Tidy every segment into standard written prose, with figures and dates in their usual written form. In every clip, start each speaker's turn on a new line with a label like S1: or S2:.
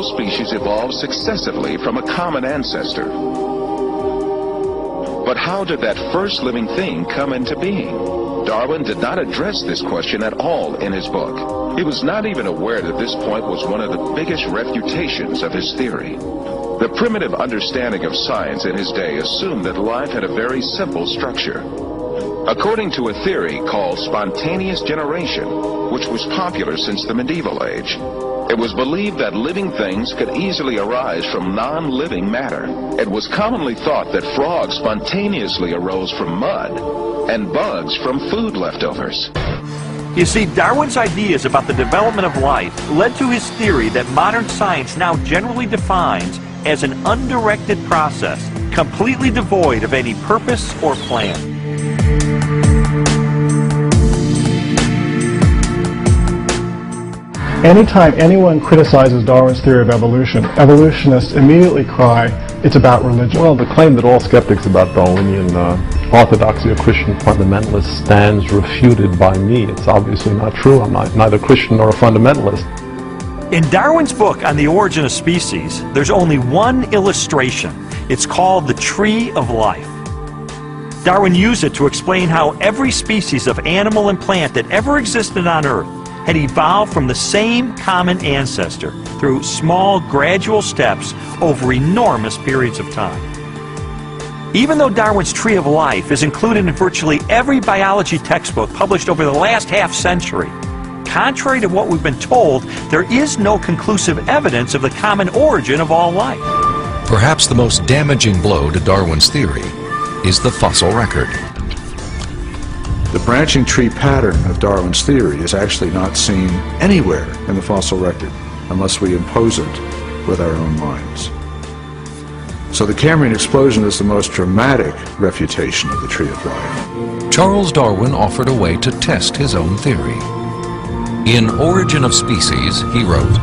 S1: all species evolved successively from a common ancestor. But how did that first living thing come into being? Darwin did not address this question at all in his book. He was not even aware that this point was one of the biggest refutations of his theory. The primitive understanding of science in his day assumed that life had a very simple structure. According to a theory called spontaneous generation, which was popular since the medieval age, it was believed that living things could easily arise from non-living matter. It was commonly thought that frogs spontaneously arose from mud and bugs from food leftovers.
S2: You see, Darwin's ideas about the development of life led to his theory that modern science now generally defines as an undirected process, completely devoid of any purpose or plan.
S3: Anytime anyone criticizes Darwin's theory of evolution, evolutionists immediately cry, it's about religion.
S4: Well, the claim that all skeptics about Darwinian orthodoxy or Christian fundamentalists stands refuted by me. It's obviously not true. I'm neither Christian nor a fundamentalist.
S2: In Darwin's book on the origin of species, there's only one illustration. It's called the Tree of Life. Darwin used it to explain how every species of animal and plant that ever existed on Earth had evolved from the same common ancestor through small, gradual steps over enormous periods of time. Even though Darwin's Tree of Life is included in virtually every biology textbook published over the last half-century, contrary to what we've been told, there is no conclusive evidence of the common origin of all life.
S5: Perhaps the most damaging blow to Darwin's theory is the fossil record.
S6: The branching tree pattern of Darwin's theory is actually not seen anywhere in the fossil record unless we impose it with our own minds. So the Cambrian explosion is the most dramatic refutation of the Tree of Life.
S5: Charles Darwin offered a way to test his own theory. In Origin of Species, he wrote,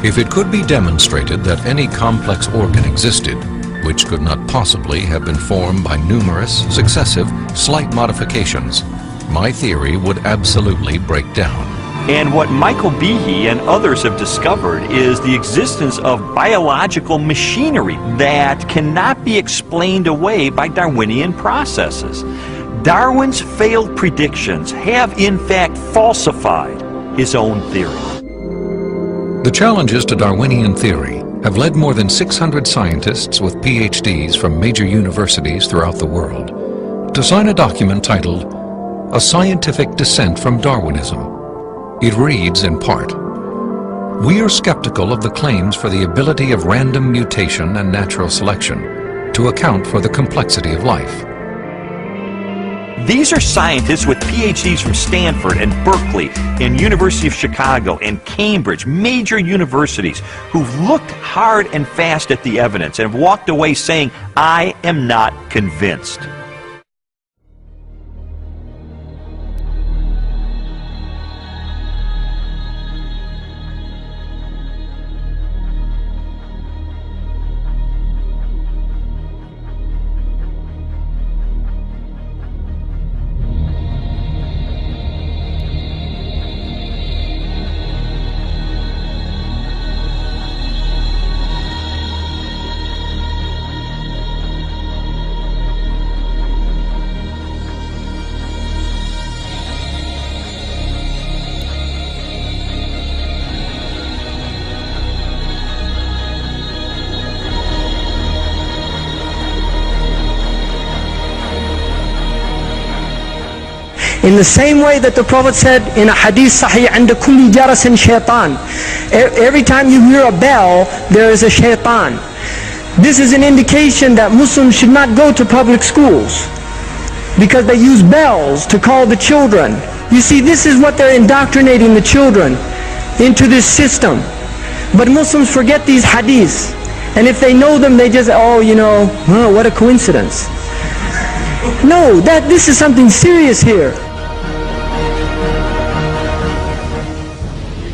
S5: "If it could be demonstrated that any complex organ existed, which could not possibly have been formed by numerous, successive, slight modifications, my theory would absolutely break down."
S2: And what Michael Behe and others have discovered is the existence of biological machinery that cannot be explained away by Darwinian processes. Darwin's failed predictions have in fact falsified his own theory.
S5: The challenges to Darwinian theory have led more than 600 scientists with PhDs from major universities throughout the world to sign a document titled A Scientific Dissent from Darwinism. It reads in part, "We are skeptical of the claims for the ability of random mutation and natural selection to account for the complexity of life."
S2: These are scientists with PhDs from Stanford and Berkeley and University of Chicago and Cambridge, major universities, who've looked hard and fast at the evidence and have walked away saying, "I am not convinced."
S7: In the same way that the Prophet said in a hadith sahih, عند كل جرس شيطان. Every time you hear a bell, there is a shaitan. This is an indication that Muslims should not go to public schools because they use bells to call the children. You see, this is what they're indoctrinating the children into this system. But Muslims forget these hadiths, and if they know them, they just, oh, you know, what a coincidence. No, this is something serious here.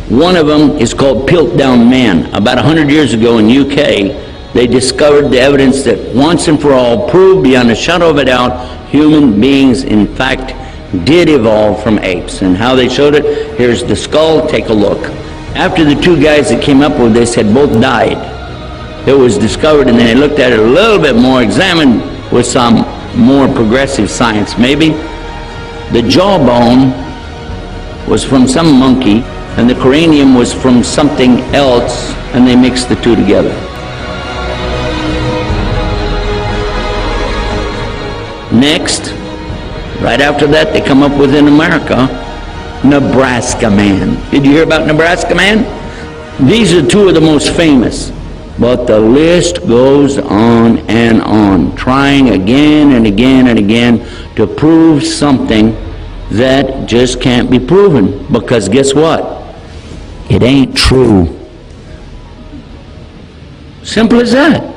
S8: One of them is called Piltdown Man. About 100 years ago in UK, they discovered the evidence that once and for all proved beyond a shadow of a doubt human beings in fact did evolve from apes. And how they showed it, here's the skull, take a look. After the two guys that came up with this had both died, it was discovered, and then they looked at it a little bit more, examined with some more progressive science maybe. The jawbone was from some monkey, and the cranium was from something else, and they mixed the two together. Next, right after that, they come up with in America, Nebraska Man. Did you hear about Nebraska Man? These are two of the most famous, but the list goes on, trying again and again and again to prove something that just can't be proven, because guess what? It ain't true. Simple as that.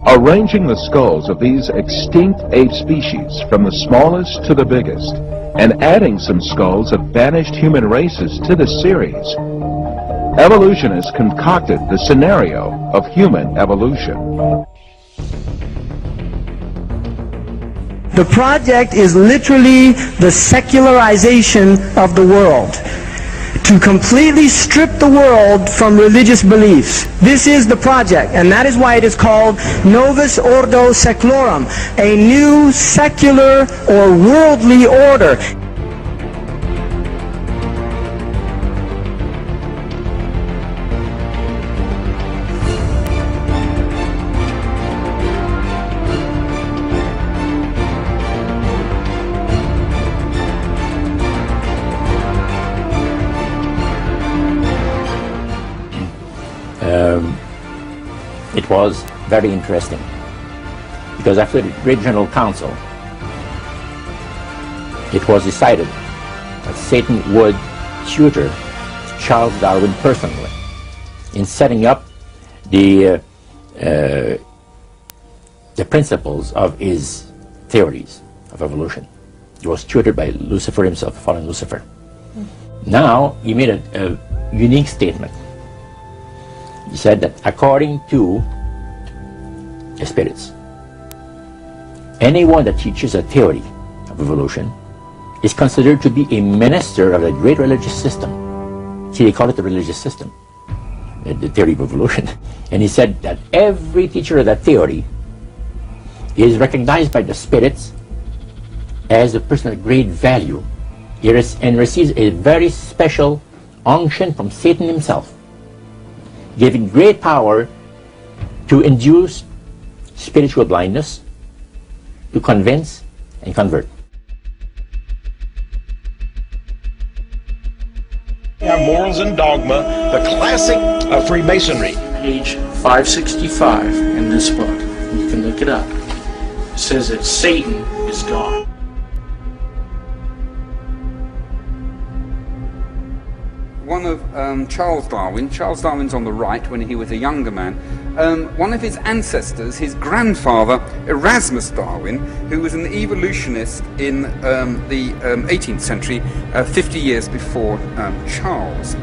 S1: Arranging the skulls of these extinct ape species from the smallest to the biggest, and adding some skulls of vanished human races to the series, evolutionists concocted the scenario of human evolution.
S7: The project is literally the secularization of the world, to completely strip the world from religious beliefs. This is the project, and that is why it is called Novus Ordo Seclorum, a new secular or worldly order.
S9: It was very interesting, because after the Great General Council, it was decided that Satan would tutor Charles Darwin personally in setting up the principles of his theories of evolution. He was tutored by Lucifer himself, fallen Lucifer. Now, he made a unique statement. He said that according to the spirits, anyone that teaches a theory of evolution is considered to be a minister of a great religious system. See, they call it the religious system, the theory of evolution. And he said that every teacher of that theory is recognized by the spirits as a person of great value and receives a very special unction from Satan himself, giving great power to induce spiritual blindness, to convince and convert.
S10: Morals and Dogma, the classic of Freemasonry.
S11: Page 565 in this book. You can look it up. It says that Satan is God.
S12: One of Charles Darwin's on the right when he was a younger man. One of his ancestors, his grandfather, Erasmus Darwin, who was an evolutionist in the 18th century, 50 years before Charles.